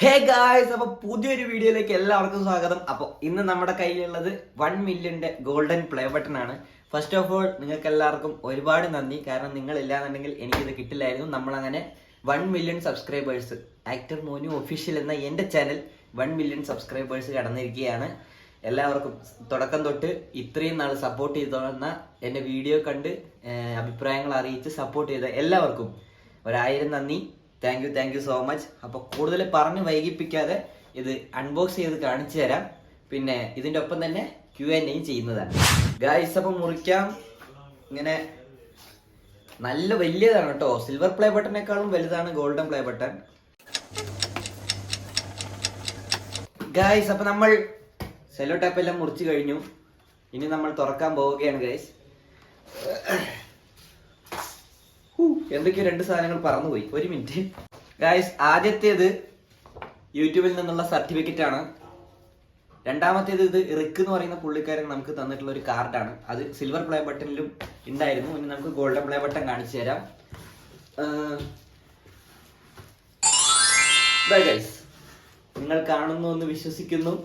Hey guys, അപ്പൊ പുതിയൊരു വീഡിയോയിലേക്ക് എല്ലാവർക്കും സ്വാഗതം. അപ്പോൾ ഇന്ന് നമ്മുടെ കയ്യിലുള്ളത് 1 മില്യന്റെ ഗോൾഡൻ പ്ലേ ബട്ടൺ ആണ്. ഫസ്റ്റ് ഓഫ് ഓൾ നിങ്ങൾക്ക് എല്ലാവർക്കും ഒരുപാട് നന്ദി. കാരണം നിങ്ങൾ ഇല്ലാന്നുണ്ടെങ്കിൽ എനിക്കിത് കിട്ടില്ലായിരുന്നു. നമ്മളങ്ങനെ 1 മില്യൺ സബ്സ്ക്രൈബേഴ്സ്, ആക്ടർ മോനു ഒഫീഷ്യൽ എന്ന എൻ്റെ ചാനൽ 1 മില്യൺ സബ്സ്ക്രൈബേഴ്സ് കടന്നിരിക്കുകയാണ്. എല്ലാവർക്കും തുടക്കം തൊട്ട് ഇത്രയും നാൾ സപ്പോർട്ട് ചെയ്തോന്ന എൻ്റെ വീഡിയോ കണ്ട് അഭിപ്രായങ്ങൾ അറിയിച്ച് സപ്പോർട്ട് ചെയ്ത എല്ലാവർക്കും 1000 നന്ദി. Thank you so much. അപ്പോൾ കൂടുതൽ പറഞ്ഞ് വൈകിപ്പിക്കാതെ ഇത് അൺബോക്സ് ചെയ്ത് കാണിച്ചു തരാം. പിന്നെ ഇതിൻ്റെ ഒപ്പം തന്നെ Q&A ചെയ്യുന്നതാണ് ഗായ്സ്. അപ്പം മുറിക്കാം. ഇങ്ങനെ നല്ല വലിയതാണ് കേട്ടോ. സിൽവർ പ്ലേ ബട്ടണേക്കാളും വലുതാണ് ഗോൾഡൻ പ്ലേ ബട്ടൺ ഗായ്സ്. അപ്പം നമ്മൾ സെല്ലോ ടാപ്പ് എല്ലാം മുറിച്ച് കഴിഞ്ഞു. ഇനി നമ്മൾ തുറക്കാൻ പോവുകയാണ് ഗായ്സ്. എന്തൊക്കെയോ 2 സാധനങ്ങൾ പറന്നുപോയി. ഒരു മിനിറ്റ് ഗായ്സ്. ആദ്യത്തേത് യൂട്യൂബിൽ നിന്നുള്ള സർട്ടിഫിക്കറ്റ് ആണ്. രണ്ടാമത്തേത് ഇത് റിക്ക് എന്ന് പറയുന്ന പുള്ളിക്കാരൻ നമുക്ക് തന്നിട്ടുള്ള ഒരു കാർഡാണ്. അത് സിൽവർ പ്ലേ ബട്ടണിലും ഉണ്ടായിരുന്നു. ഇനി നമുക്ക് ഗോൾഡൻ പ്ലേ ബട്ടൺ കാണിച്ചു തരാം. ബൈ ഗൈസ്, നിങ്ങൾ കാണുന്നു എന്ന് വിശ്വസിക്കുന്നു.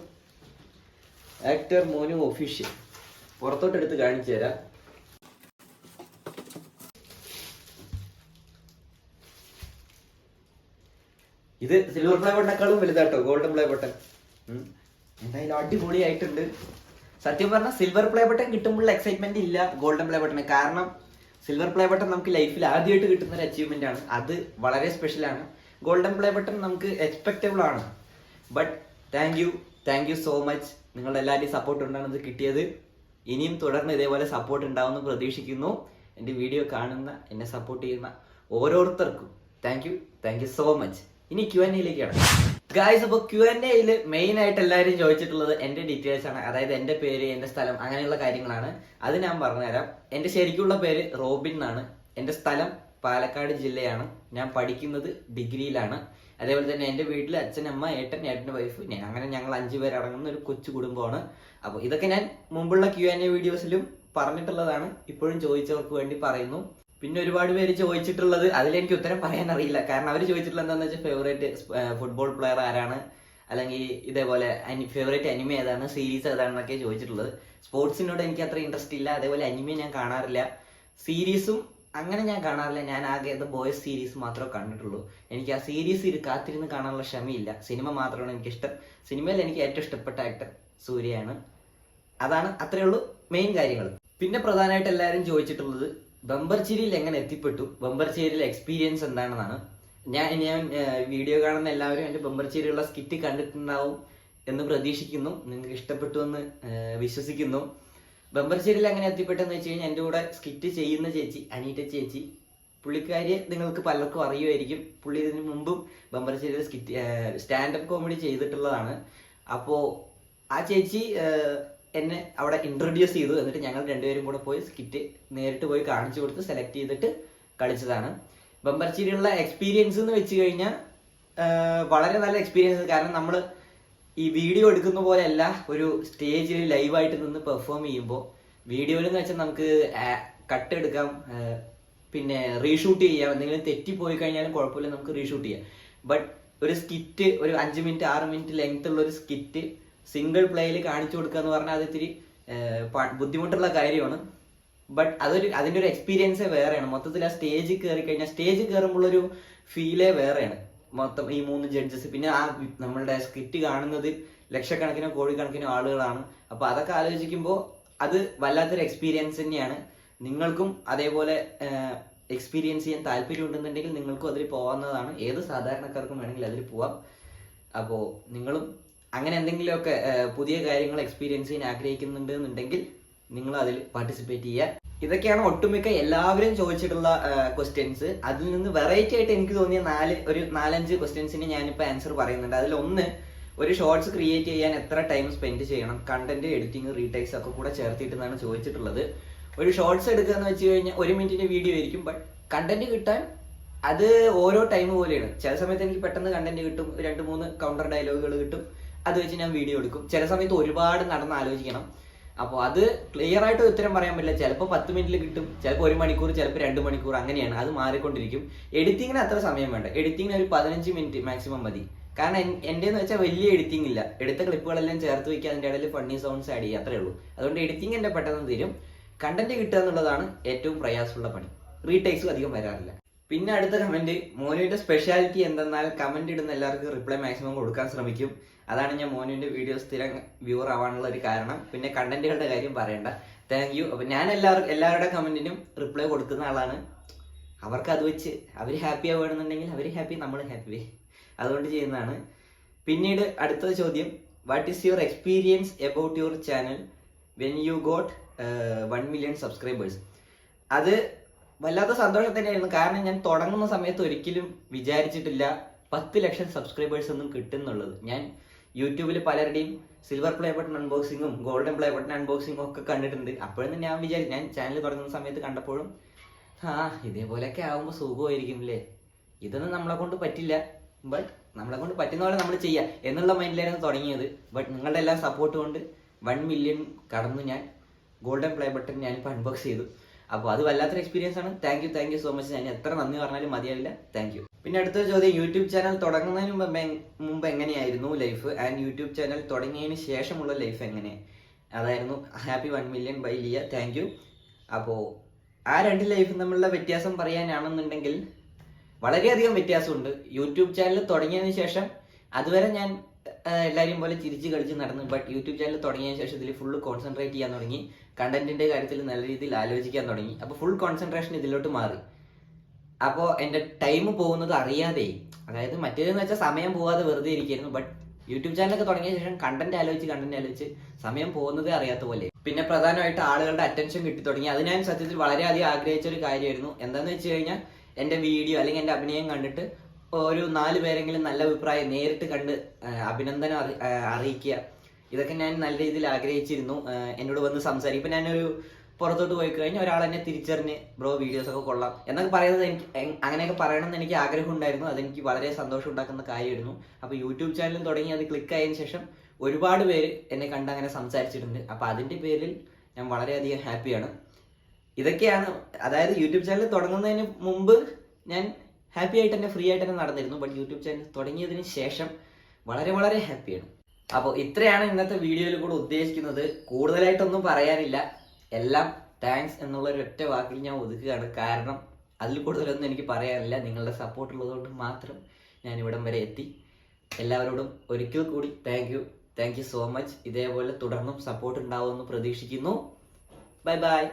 ആക്ടർ മോനു ഒഫീഷ്യൽ. പുറത്തോട്ടെടുത്ത് കാണിച്ചു തരാം. ഇത് സിൽവർ പ്ലേ ബട്ടണേക്കാളും വലുതാട്ടോ ഗോൾഡൻ പ്ലേ ബട്ടൺ. എന്തായാലും അടിപൊളിയായിട്ടുണ്ട്. സത്യം പറഞ്ഞാൽ സിൽവർ പ്ലേ ബട്ടൺ കിട്ടുമ്പോഴുള്ള എക്സൈറ്റ്മെന്റ് ഇല്ല ഗോൾഡൻ പ്ലേ ബട്ടൺ. കാരണം സിൽവർ പ്ലേ ബട്ടൺ നമുക്ക് ലൈഫിൽ ആദ്യമായിട്ട് കിട്ടുന്ന ഒരു അച്ചീവ്മെന്റ് ആണ്. അത് വളരെ സ്പെഷ്യലാണ്. ഗോൾഡൻ പ്ലേ ബട്ടൺ നമുക്ക് എക്സ്പെക്റ്റബിൾ ആണ്. But thank you so much. നിങ്ങളുടെ എല്ലാവരുടെയും സപ്പോർട്ട് കൊണ്ടാണ് ഇത് കിട്ടിയത്. ഇനിയും തുടർന്ന് ഇതേപോലെ സപ്പോർട്ട് ഉണ്ടാവുമെന്ന് പ്രതീക്ഷിക്കുന്നു. എൻ്റെ വീഡിയോ കാണുന്ന, എന്നെ സപ്പോർട്ട് ചെയ്യുന്ന ഓരോരുത്തർക്കും താങ്ക് യു സോ മച്ച്. ഇനി Q&Aയിലേക്കാണ് ഗായ്സ്. അപ്പോൾ Q&Aയിൽ മെയിൻ ആയിട്ട് എല്ലാവരും ചോദിച്ചിട്ടുള്ളത് എൻ്റെ ഡീറ്റെയിൽസ് ആണ്. അതായത് എൻ്റെ പേര്, എൻ്റെ സ്ഥലം, അങ്ങനെയുള്ള കാര്യങ്ങളാണ്. അത് ഞാൻ പറഞ്ഞുതരാം. എൻ്റെ ശരിക്കുള്ള പേര് റോബിൻ എന്നാണ്. എൻ്റെ സ്ഥലം പാലക്കാട് ജില്ലയാണ്. ഞാൻ പഠിക്കുന്നത് ഡിഗ്രിയിലാണ്. അതേപോലെ തന്നെ എൻ്റെ വീട്ടിൽ അച്ഛൻ, അമ്മ, ഏട്ടൻ്റെ വൈഫ്, ഞാൻ, അങ്ങനെ ഞങ്ങൾ 5 പേരടങ്ങുന്ന ഒരു കൊച്ചു കുടുംബമാണ്. അപ്പോൾ ഇതൊക്കെ ഞാൻ മുമ്പുള്ള Q&A വീഡിയോസിലും പറഞ്ഞിട്ടുള്ളതാണ്. ഇപ്പോഴും ചോദിച്ചവർക്ക് വേണ്ടി പറയുന്നു. പിന്നെ ഒരുപാട് പേര് ചോദിച്ചിട്ടുള്ളത്, അതിലെനിക്ക് ഉത്തരം പറയാൻ അറിയില്ല. കാരണം അവർ ചോദിച്ചിട്ടുള്ളത് എന്താണെന്ന് വെച്ചാൽ ഫേവറേറ്റ് ഫുട്ബോൾ പ്ലെയർ ആരാണ്, അല്ലെങ്കിൽ ഇതേപോലെ ഫേവറേറ്റ് അനിമ ഏതാണ്, സീരീസ് ഏതാണെന്നൊക്കെ ചോദിച്ചിട്ടുള്ളത്. സ്പോർട്സിനോട് എനിക്ക് അത്ര ഇൻട്രസ്റ്റ് ഇല്ല. അതേപോലെ അനിമ ഞാൻ കാണാറില്ല. സീരീസും അങ്ങനെ ഞാൻ കാണാറില്ല. ഞാൻ ആകെ ബോയ്സ് സീരീസ് മാത്രമേ കണ്ടിട്ടുള്ളൂ. എനിക്ക് ആ സീരീസ് കാത്തിരുന്ന് കാണാനുള്ള ക്ഷമയില്ല. സിനിമ മാത്രമാണ് എനിക്കിഷ്ടം. സിനിമയിൽ എനിക്ക് ഏറ്റവും ഇഷ്ടപ്പെട്ട ആക്ടർ സൂര്യയാണ്. അതാണ്, അത്രയേ ഉള്ളൂ മെയിൻ കാര്യങ്ങൾ. പിന്നെ പ്രധാനമായിട്ട് എല്ലാവരും ചോദിച്ചിട്ടുള്ളത് ബമ്പർചേരിയിൽ എങ്ങനെ എത്തിപ്പെട്ടു, ബമ്പർചേരിയിലെ എക്സ്പീരിയൻസ് എന്താണെന്നാണ്. ഞാൻ വീഡിയോ കാണുന്ന എല്ലാവരും എൻ്റെ ബമ്പർചേരിയുള്ള സ്കിറ്റ് കണ്ടിട്ടുണ്ടാവും എന്ന് പ്രതീക്ഷിക്കുന്നു. നിങ്ങൾക്ക് ഇഷ്ടപ്പെട്ടു എന്ന് വിശ്വസിക്കുന്നു. ബമ്പർചേരിയിൽ എങ്ങനെ എത്തിപ്പെട്ടെന്ന് വെച്ച് കഴിഞ്ഞാൽ എൻ്റെ കൂടെ സ്കിറ്റ് ചെയ്യുന്ന ചേച്ചി, അനീറ്റ ചേച്ചി, പുള്ളിക്കാരിയെ നിങ്ങൾക്ക് പലർക്കും അറിയുമായിരിക്കും. പുള്ളി ഇതിന് മുമ്പും ബമ്പർചേരിയിൽ സ്റ്റാൻഡപ്പ് കോമഡി ചെയ്തിട്ടുള്ളതാണ്. അപ്പോൾ ആ ചേച്ചി എന്നെ അവിടെ ഇൻട്രൊഡ്യൂസ് ചെയ്തു. എന്നിട്ട് ഞങ്ങൾ 2 പേരും കൂടെ പോയി സ്കിറ്റ് നേരിട്ട് പോയി കാണിച്ചു കൊടുത്ത് സെലക്ട് ചെയ്തിട്ട് കളിച്ചതാണ്. ബമ്പർചേരിയുള്ള എക്സ്പീരിയൻസ് എന്ന് വെച്ച് കഴിഞ്ഞാൽ വളരെ നല്ല എക്സ്പീരിയൻസ്. കാരണം നമ്മൾ ഈ വീഡിയോ എടുക്കുന്ന പോലെയല്ല ഒരു സ്റ്റേജിൽ ലൈവായിട്ട് നിന്ന് പെർഫോം ചെയ്യുമ്പോൾ. വീഡിയോയിൽ എന്ന് വെച്ചാൽ നമുക്ക് കട്ട് എടുക്കാം, പിന്നെ റീഷൂട്ട് ചെയ്യാം. എന്തെങ്കിലും തെറ്റിപ്പോയി കഴിഞ്ഞാലും കുഴപ്പമില്ല, നമുക്ക് റീഷൂട്ട് ചെയ്യാം. ബട്ട് ഒരു സ്കിറ്റ്, ഒരു 5 മിനിറ്റ് 6 മിനിറ്റ് ലെങ്ത് ഉള്ള ഒരു സ്കിറ്റ് സിംഗിൾ പ്ലേയിൽ കാണിച്ചു കൊടുക്കുക എന്ന് പറഞ്ഞാൽ അത് ഇത്തിരി ബുദ്ധിമുട്ടുള്ള കാര്യമാണ്. ബട്ട് അതിൻ്റെ ഒരു എക്സ്പീരിയൻസേ വേറെയാണ്. മൊത്തത്തിൽ ആ സ്റ്റേജിൽ കയറി കഴിഞ്ഞാൽ, സ്റ്റേജിൽ കയറുമ്പോഴൊരു ഫീലേ വേറെയാണ്. മൊത്തം ഈ 3 ജഡ്ജസ്, പിന്നെ ആ നമ്മളുടെ സ്കിറ്റ് കാണുന്നത് ലക്ഷക്കണക്കിനോ കോടിക്കണക്കിനോ ആളുകളാണ്. അപ്പോൾ അതൊക്കെ ആലോചിക്കുമ്പോൾ അത് വല്ലാത്തൊരു എക്സ്പീരിയൻസ് തന്നെയാണ്. നിങ്ങൾക്കും അതേപോലെ എക്സ്പീരിയൻസ് ചെയ്യാൻ താല്പര്യം ഉണ്ടെന്നുണ്ടെങ്കിൽ നിങ്ങൾക്കും അതിൽ പോകാവുന്നതാണ്. ഏത് സാധാരണക്കാർക്കും വേണമെങ്കിൽ അതിൽ പോവാം. അപ്പോൾ നിങ്ങളും അങ്ങനെ എന്തെങ്കിലുമൊക്കെ പുതിയ കാര്യങ്ങൾ എക്സ്പീരിയൻസ് ചെയ്യാൻ ആഗ്രഹിക്കുന്നുണ്ട് എന്നുണ്ടെങ്കിൽ നിങ്ങൾ അതിൽ പാർട്ടിസിപ്പേറ്റ് ചെയ്യുക. ഇതൊക്കെയാണ് ഒട്ടുമിക്ക എല്ലാവരും ചോദിച്ചിട്ടുള്ള ക്വസ്റ്റ്യൻസ്. അതിൽ നിന്ന് വെറൈറ്റി ആയിട്ട് എനിക്ക് തോന്നിയ 4-5 ക്വസ്റ്റ്യൻസിന് ഞാനിപ്പോൾ ആൻസർ പറയുന്നുണ്ട്. അതിലൊന്ന്, ഒരു ഷോർട്സ് ക്രിയേറ്റ് ചെയ്യാൻ എത്ര ടൈം സ്പെൻഡ് ചെയ്യണം, കണ്ടന്റ് എഡിറ്റിംഗ്, റീടൈക്സ് ഒക്കെ കൂടെ ചേർത്തിട്ടെന്നാണ് ചോദിച്ചിട്ടുള്ളത്. ഒരു ഷോർട്സ് എടുക്കുക എന്ന് വെച്ച് കഴിഞ്ഞാൽ 1 മിനിറ്റിന്റെ വീഡിയോ ആയിരിക്കും. ബട്ട് കണ്ടന്റ് കിട്ടാൻ അത് ഓരോ ടൈം പോലെയാണ്. ചില സമയത്ത് എനിക്ക് പെട്ടെന്ന് കണ്ടന്റ് കിട്ടും, 2-3 കൗണ്ടർ ഡയലോഗുകൾ കിട്ടും, അത് വെച്ച് ഞാൻ വീഡിയോ എടുക്കും. ചില സമയത്ത് ഒരുപാട് നടന്ന് ആലോചിക്കണം. അപ്പോൾ അത് ക്ലിയർ ആയിട്ട് ഉത്തരം പറയാൻ പറ്റില്ല. ചിലപ്പോൾ 10 മിനിറ്റിൽ കിട്ടും, ചിലപ്പോൾ 1 മണിക്കൂർ, ചിലപ്പോൾ 2 മണിക്കൂർ, അങ്ങനെയാണ്. അത് മാറിക്കൊണ്ടിരിക്കും. എഡിറ്റിങ്ങിന് അത്ര സമയം വേണ്ട. എഡിറ്റിങ്ങിന് ഒരു 15 മിനിറ്റ് മാക്സിമം മതി. കാരണം എൻ്റെ എന്ന് വെച്ചാൽ വലിയ എഡിറ്റിംഗ് ഇല്ല, എടുത്ത ക്ലിപ്പുകളെല്ലാം ചേർത്ത് വയ്ക്കുക, അതിൻ്റെ ഇടയിൽ ഫണ്ണി സൗണ്ട്സ് ആഡ് ചെയ്യുക, അത്രേ ഉള്ളൂ. അതുകൊണ്ട് എഡിറ്റിംഗ് എൻ്റെ പെട്ടെന്ന് തീരും. കണ്ടന്റ് കിട്ടുക എന്നുള്ളതാണ് ഏറ്റവും പ്രയാസമുള്ള പണി. റീടേക്സും അധികം വരാറില്ല. പിന്നെ അടുത്ത കമന്റ്, മോനുവിന്റെ സ്പെഷ്യാലിറ്റി എന്തെന്നാൽ കമന്റ് ഇടുന്ന എല്ലാവർക്കും റിപ്ലൈ മാക്സിമം കൊടുക്കാൻ ശ്രമിക്കും. അതാണ് ഞാൻ മോനുവിന്റെ വീഡിയോ സ്ഥിരം വ്യൂവർ ആവാനുള്ള ഒരു കാരണം. പിന്നെ കണ്ടന്റുകളുടെ കാര്യം പറയണ്ട, താങ്ക് യു. അപ്പൊ ഞാൻ എല്ലാവരുടെ കമന്റിനും റിപ്ലൈ കൊടുക്കുന്ന ആളാണ്. അവർക്ക് അത് വെച്ച് അവർ ഹാപ്പി ആവുകയാണെന്നുണ്ടെങ്കിൽ അവർ ഹാപ്പി, നമ്മൾ ഹാപ്പി, അതുകൊണ്ട് ചെയ്യുന്നതാണ്. പിന്നീട് അടുത്ത ചോദ്യം, what is your experience about your channel when you got 1 million subscribers? അത് വല്ലാത്ത സന്തോഷം തന്നെയായിരുന്നു. കാരണം ഞാൻ തുടങ്ങുന്ന സമയത്ത് ഒരിക്കലും വിചാരിച്ചിട്ടില്ല 10 ലക്ഷം സബ്സ്ക്രൈബേഴ്സ് ഒന്നും കിട്ടുന്നുള്ളത്. ഞാൻ യൂട്യൂബിൽ പലരുടെയും സിൽവർ പ്ലേ ബട്ടൺ അൺബോക്സിങ്ങും ഗോൾഡൻ പ്ലേ ബട്ടൺ അൺബോക്സിങ്ങും ഒക്കെ കണ്ടിട്ടുണ്ട്. അപ്പോഴൊന്നും ഞാൻ വിചാരിച്ചു, ഞാൻ ചാനൽ തുടങ്ങുന്ന സമയത്ത് കണ്ടപ്പോഴും ഇതേപോലെയൊക്കെ ആകുമ്പോൾ സുഖമായിരിക്കും അല്ലേ, ഇതൊന്നും നമ്മളെ കൊണ്ട് പറ്റില്ല, ബട്ട് നമ്മളെ കൊണ്ട് പറ്റുന്ന പോലെ നമ്മൾ ചെയ്യാം എന്നുള്ള മൈൻഡിലായിരുന്നു തുടങ്ങിയത്. ബട്ട് നിങ്ങളുടെ എല്ലാ സപ്പോർട്ട് കൊണ്ട് 1 million കടന്നു. ഞാൻ ഗോൾഡൻ പ്ലേ ബട്ടൺ ഞാനിപ്പോൾ അൺബോക്സ് ചെയ്തു. അപ്പോൾ അത് വല്ലാത്തൊരു എക്സ്പീരിയൻസ് ആണ്. Thank you so much. ഞാൻ എത്ര നന്ദി പറഞ്ഞാലും മതിയാവില്ല. Thank you. പിന്നെ അടുത്തൊരു ചോദ്യം, യൂട്യൂബ് ചാനൽ തുടങ്ങുന്നതിന് മുമ്പ് എങ്ങനെയായിരുന്നു ലൈഫ് ആൻഡ് യൂട്യൂബ് ചാനൽ തുടങ്ങിയതിന് ശേഷമുള്ള ലൈഫ് എങ്ങനെ? അതായിരുന്നു happy 1 million by Liya. Thank you. അപ്പോൾ ആ രണ്ട് ലൈഫ് തമ്മിലുള്ള വ്യത്യാസം പറയാനാണെന്നുണ്ടെങ്കിൽ വളരെയധികം വ്യത്യാസമുണ്ട്. യൂട്യൂബ് ചാനൽ തുടങ്ങിയതിന് ശേഷം അതുവരെ ഞാൻ എല്ലാവരെയും പോലെ ചിരിച്ച് കളിച്ച് നടന്നു. ബട്ട് യൂട്യൂബ് ചാനൽ തുടങ്ങിയതിന് ശേഷം ഇതിൽ ഫുള്ള് കോൺസെൻട്രേറ്റ് ചെയ്യാൻ തുടങ്ങി, കണ്ടന്റിന്റെ കാര്യത്തിൽ നല്ല രീതിയിൽ ആലോചിക്കാൻ തുടങ്ങി. അപ്പോൾ ഫുൾ കോൺസെൻട്രേഷൻ ഇതിലോട്ട് മാറി. അപ്പോൾ എൻ്റെ ടൈം പോകുന്നത് അറിയാതെ, അതായത് മറ്റേതെന്ന് വെച്ചാൽ സമയം പോവാതെ വെറുതെ ഇരിക്കുന്നു. ബട്ട് യൂട്യൂബ് ചാനലൊക്കെ തുടങ്ങിയ ശേഷം കണ്ടന്റ് ആലോചിച്ച് സമയം പോകുന്നതേ അറിയാത്ത പോലെ. പിന്നെ പ്രധാനമായിട്ട് ആളുകളുടെ അറ്റൻഷൻ കിട്ടി തുടങ്ങി. അത് ഞാൻ സത്യത്തിൽ വളരെയധികം ആഗ്രഹിച്ച ഒരു കാര്യമായിരുന്നു. എന്താണെന്ന് വെച്ച് കഴിഞ്ഞാൽ എൻ്റെ വീഡിയോ അല്ലെങ്കിൽ എൻ്റെ അഭിനയം കണ്ടിട്ട് ഒരു 4 പേരെങ്കിലും നല്ല അഭിപ്രായം നേരിട്ട് കണ്ട് അഭിനന്ദനം അറിയിക്കുക. ഇതൊക്കെ ഞാൻ നല്ല രീതിയിൽ ആഗ്രഹിച്ചിരുന്നു. എന്നോട് വന്ന് സംസാരിക്കും. ഇപ്പം ഞാനൊരു പുറത്തോട്ട് പോയി കഴിഞ്ഞാൽ ഒരാൾ എന്നെ തിരിച്ചറിഞ്ഞ് ബ്രോ വീഡിയോസ് ഒക്കെ കൊള്ളാം എന്നൊക്കെ പറയുന്നത് എനിക്ക് അങ്ങനെയൊക്കെ പറയണമെന്ന് എനിക്ക് ആഗ്രഹം ഉണ്ടായിരുന്നു. അതെനിക്ക് വളരെ സന്തോഷം ഉണ്ടാക്കുന്ന കാര്യമായിരുന്നു. അപ്പോൾ യൂട്യൂബ് ചാനൽ തുടങ്ങി അത് ക്ലിക്ക് ആയതിനു ശേഷം ഒരുപാട് പേര് എന്നെ കണ്ട് അങ്ങനെ സംസാരിച്ചിട്ടുണ്ട്. അപ്പോൾ അതിൻ്റെ പേരിൽ ഞാൻ വളരെയധികം ഹാപ്പിയാണ്. ഇതൊക്കെയാണ്, അതായത് യൂട്യൂബ് ചാനൽ തുടങ്ങുന്നതിന് മുമ്പ് ഞാൻ ഹാപ്പി ആയിട്ട് തന്നെ ഫ്രീ ആയിട്ട് തന്നെ നടന്നിരുന്നു. ബട്ട് യൂട്യൂബ് ചാനൽ തുടങ്ങിയതിന് ശേഷം വളരെ വളരെ ഹാപ്പിയാണ്. അപ്പോൾ ഇത്രയാണ് ഇന്നത്തെ വീഡിയോയിൽ കൂടെ ഉദ്ദേശിക്കുന്നത്. കൂടുതലായിട്ടൊന്നും പറയാനില്ല. എല്ലാം താങ്ക്സ് എന്നുള്ള ഒരു ഒറ്റ വാക്കിൽ ഞാൻ ഒതുക്കുകയാണ്. കാരണം അതിൽ കൂടുതലൊന്നും എനിക്ക് പറയാനില്ല. നിങ്ങളുടെ സപ്പോർട്ട് ഉള്ളതുകൊണ്ട് മാത്രം ഞാൻ ഇവിടം വരെ എത്തി. എല്ലാവരോടും ഒരിക്കൽ കൂടി താങ്ക് യു സോ മച്ച്. ഇതേപോലെ തുടർന്നും സപ്പോർട്ട് ഉണ്ടാവുമെന്ന് പ്രതീക്ഷിക്കുന്നു. Bye bye.